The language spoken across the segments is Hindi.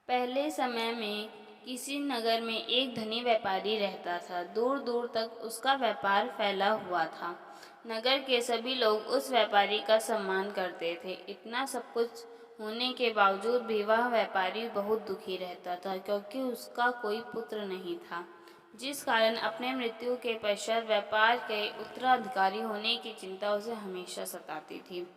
पहले समय में किसी नगर में एक धनी व्यापारी रहता था। दूर दूर तक उसका व्यापार फैला हुआ था। नगर के सभी लोग उस व्यापारी का सम्मान करते थे। इतना सब कुछ होने के बावजूद भी वह व्यापारी बहुत दुखी रहता था, क्योंकि उसका कोई पुत्र नहीं था, जिस कारण अपने मृत्यु के पश्चात व्यापार के उत्तराधिकारी होने की चिंता उसे हमेशा सताती थी।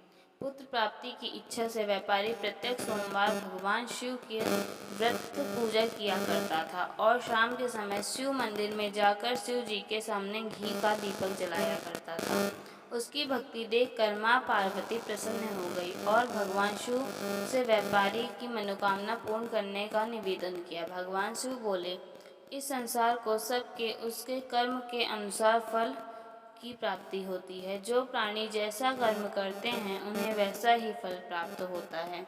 पुत्र प्राप्ति की इच्छा से व्यापारी प्रत्येक सोमवार भगवान शिव की व्रत पूजा किया करता था और शाम के समय शिव मंदिर में जाकर शिव जी के सामने घी का दीपक जलाया करता था। उसकी भक्ति देखकर माँ पार्वती प्रसन्न हो गई और भगवान शिव से व्यापारी की मनोकामना पूर्ण करने का निवेदन किया। भगवान शिव बोले, इस संसार को सबके उसके कर्म के अनुसार फल की प्राप्ति होती है। जो प्राणी जैसा कर्म करते हैं उन्हें वैसा ही फल प्राप्त होता है।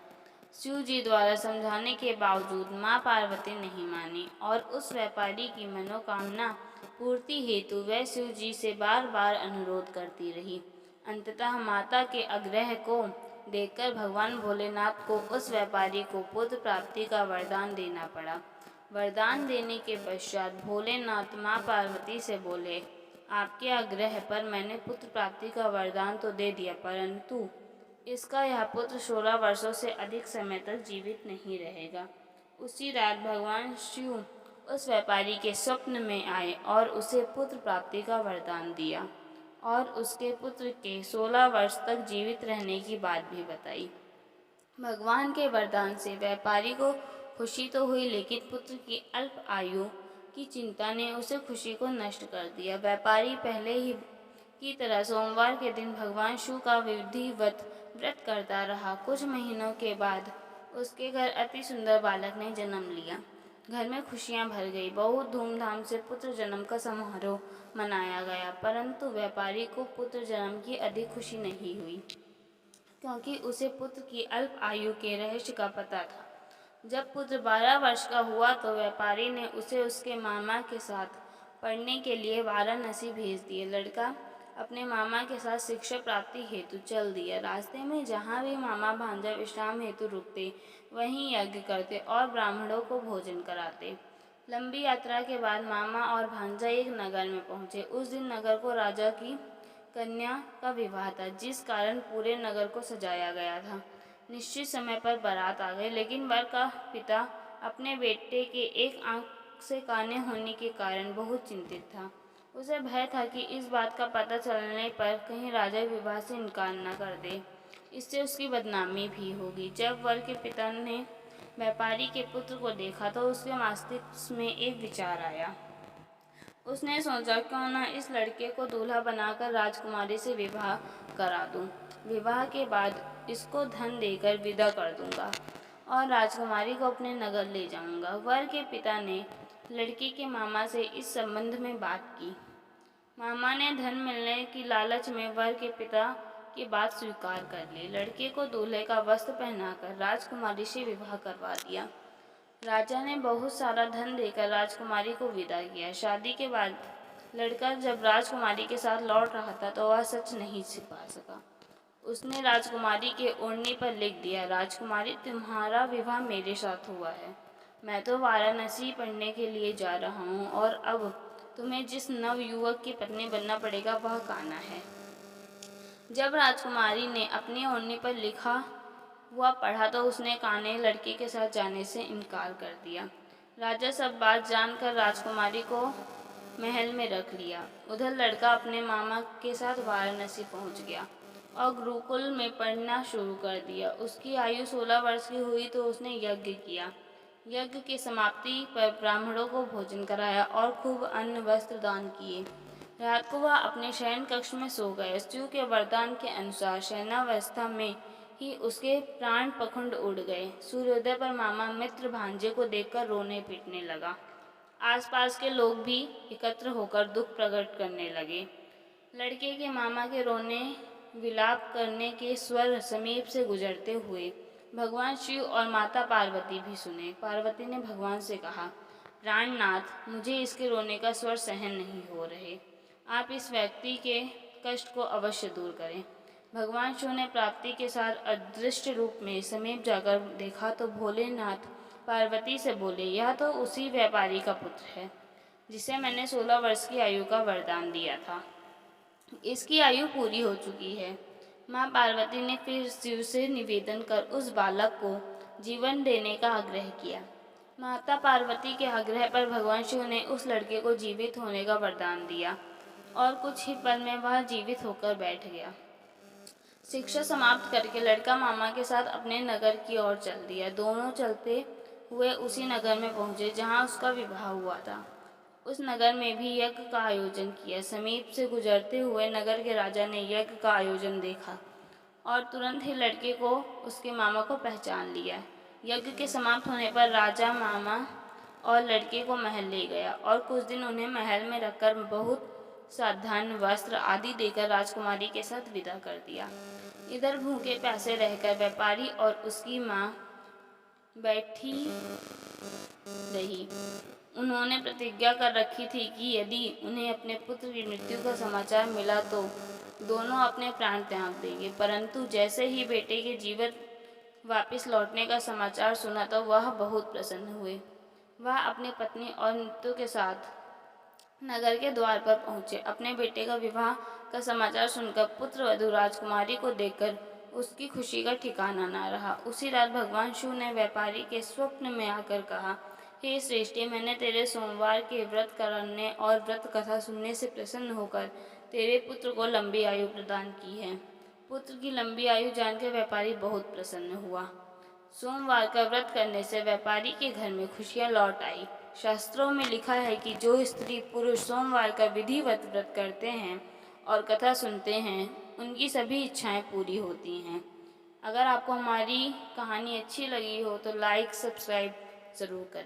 शिव जी द्वारा समझाने के बावजूद माँ पार्वती नहीं मानी और उस व्यापारी की मनोकामना पूर्ति हेतु वह शिव जी से बार बार अनुरोध करती रही। अंततः माता के आग्रह को देखकर भगवान भोलेनाथ को उस व्यापारी को पुत्र प्राप्ति का वरदान देना पड़ा। वरदान देने के पश्चात भोलेनाथ माँ पार्वती से बोले, आपके आग्रह पर मैंने पुत्र प्राप्ति का वरदान तो दे दिया, परंतु इसका यह पुत्र 16 वर्षों से अधिक समय तक जीवित नहीं रहेगा। उसी रात भगवान शिव उस व्यापारी के स्वप्न में आए और उसे पुत्र प्राप्ति का वरदान दिया और उसके पुत्र के 16 वर्ष तक जीवित रहने की बात भी बताई। भगवान के वरदान से व्यापारी को खुशी तो हुई, लेकिन पुत्र की अल्प आयु की चिंता ने उसे खुशी को नष्ट कर दिया। व्यापारी पहले ही की तरह सोमवार के दिन भगवान शिव का विधिवत व्रत करता रहा। कुछ महीनों के बाद उसके घर अति सुंदर बालक ने जन्म लिया। घर में खुशियां भर गई। बहुत धूमधाम से पुत्र जन्म का समारोह मनाया गया, परंतु व्यापारी को पुत्र जन्म की अधिक खुशी नहीं हुई, क्योंकि उसे पुत्र की अल्प आयु के रहस्य का पता था। जब पुत्र 12 वर्ष का हुआ तो व्यापारी ने उसे उसके मामा के साथ पढ़ने के लिए वाराणसी भेज दिए। लड़का अपने मामा के साथ शिक्षा प्राप्ति हेतु चल दिया। रास्ते में जहाँ भी मामा भांजा विश्राम हेतु रुकते, वहीं यज्ञ करते और ब्राह्मणों को भोजन कराते। लंबी यात्रा के बाद मामा और भांजा एक नगर में पहुँचे। उस दिन नगर को राजा की कन्या का विवाह था, जिस कारण पूरे नगर को सजाया गया था। निश्चित समय पर बारात आ गई, लेकिन वर का पिता अपने बेटे के एक आंख से काने होने के कारण बहुत चिंतित था। उसे भय था कि इस बात का पता चलने पर कहीं राजा विवाह से इनकार न कर दे, इससे उसकी बदनामी भी होगी। जब वर के पिता ने व्यापारी के पुत्र को देखा तो उसके मस्तिष्क में एक विचार आया। उसने सोचा, क्यों न इस लड़के को दूल्हा बनाकर राजकुमारी से विवाह करा दूं। विवाह के बाद इसको धन देकर विदा कर दूंगा और राजकुमारी को अपने नगर ले जाऊंगा। वर के पिता ने लड़की के मामा से इस संबंध में बात की। मामा ने धन मिलने की लालच में वर के पिता की बात स्वीकार कर ली। लड़के को दूल्हे का वस्त्र पहनाकर राजकुमारी से विवाह करवा दिया। राजा ने बहुत सारा धन देकर राजकुमारी को विदा किया। शादी के बाद लड़का जब राजकुमारी के साथ लौट रहा था तो वह सच नहीं छिपा सका। उसने राजकुमारी के ओढ़नी पर लिख दिया, राजकुमारी, तुम्हारा विवाह मेरे साथ हुआ है। मैं तो वाराणसी पढ़ने के लिए जा रहा हूँ और अब तुम्हें जिस नव युवक की पत्नी बनना पड़ेगा वह कान्हा है। जब राजकुमारी ने अपनी ओढ़नी पर लिखा हुआ पढ़ा तो उसने कान्हा लड़के के साथ जाने से इनकार कर दिया। राजा सब बात जानकर राजकुमारी को महल में रख लिया। उधर लड़का अपने मामा के साथ वाराणसी पहुंच गया और गुरुकुल में पढ़ना शुरू कर दिया। उसकी आयु 16 वर्ष की हुई तो उसने यज्ञ किया। यज्ञ की समाप्ति पर ब्राह्मणों को भोजन कराया और खूब अन्न वस्त्र दान किए। रात को वह अपने शयन कक्ष में सो गए। शिव के वरदान के अनुसार शयनावस्था में ही उसके प्राण पखुंड उड़ गए। सूर्योदय पर मामा मित्र भांजे को देखकर रोने पीटने लगा। आसपास के लोग भी एकत्र होकर दुख प्रकट करने लगे। लड़के के मामा के रोने विलाप करने के स्वर समीप से गुजरते हुए भगवान शिव और माता पार्वती भी सुने। पार्वती ने भगवान से कहा, प्राणनाथ, मुझे इसके रोने का स्वर सहन नहीं हो रहे। आप इस व्यक्ति के कष्ट को अवश्य दूर करें। भगवान शिव ने प्राप्ति के साथ अदृश्य रूप में समीप जाकर देखा तो भोलेनाथ पार्वती से बोले, यह तो उसी व्यापारी का पुत्र है जिसे मैंने 16 वर्ष की आयु का वरदान दिया था। इसकी आयु पूरी हो चुकी है। माँ पार्वती ने फिर शिव से निवेदन कर उस बालक को जीवन देने का आग्रह किया। माता पार्वती के आग्रह पर भगवान शिव ने उस लड़के को जीवित होने का वरदान दिया और कुछ ही पल में वह जीवित होकर बैठ गया। शिक्षा समाप्त करके लड़का मामा के साथ अपने नगर की ओर चल दिया। दोनों चलते हुए उसी नगर में पहुंचे जहां उसका विवाह हुआ था। उस नगर में भी यज्ञ का आयोजन किया। समीप से गुजरते हुए नगर के राजा ने यज्ञ का आयोजन देखा और तुरंत ही लड़के को उसके मामा को पहचान लिया। यज्ञ के समाप्त होने पर राजा मामा और लड़के को महल ले गया और कुछ दिन उन्हें महल में रखकर बहुत साधन वस्त्र आदि देकर राजकुमारी के साथ विदा कर दिया। इधर भूखे प्यासे रहकर व्यापारी और उसकी माँ बैठी रही। उन्होंने प्रतिज्ञा कर रखी थी कि यदि उन्हें अपने पुत्र की मृत्यु का समाचार मिला तो दोनों अपने प्राण त्याग देंगे। परंतु जैसे ही बेटे के जीवित वापस लौटने का समाचार सुना तो वह बहुत प्रसन्न हुए। वह अपनी पत्नी और नीतू के साथ नगर के द्वार पर पहुंचे। अपने बेटे का विवाह का समाचार सुनकर पुत्र वधू राजकुमारी को देखकर उसकी खुशी का ठिकाना न रहा। उसी रात भगवान शिव ने व्यापारी के स्वप्न में आकर कहा, हे श्रेष्ठी, मैंने तेरे सोमवार के व्रत करने और व्रत कथा सुनने से प्रसन्न होकर तेरे पुत्र को लंबी आयु प्रदान की है। पुत्र की लंबी आयु जानकर व्यापारी बहुत प्रसन्न हुआ। सोमवार का व्रत करने से व्यापारी के घर में खुशियां लौट आई। शास्त्रों में लिखा है कि जो स्त्री पुरुष सोमवार का विधिवत व्रत करते हैं और कथा सुनते हैं, उनकी सभी इच्छाएं पूरी होती हैं। अगर आपको हमारी कहानी अच्छी लगी हो तो लाइक सब्सक्राइब ज़रूर करें।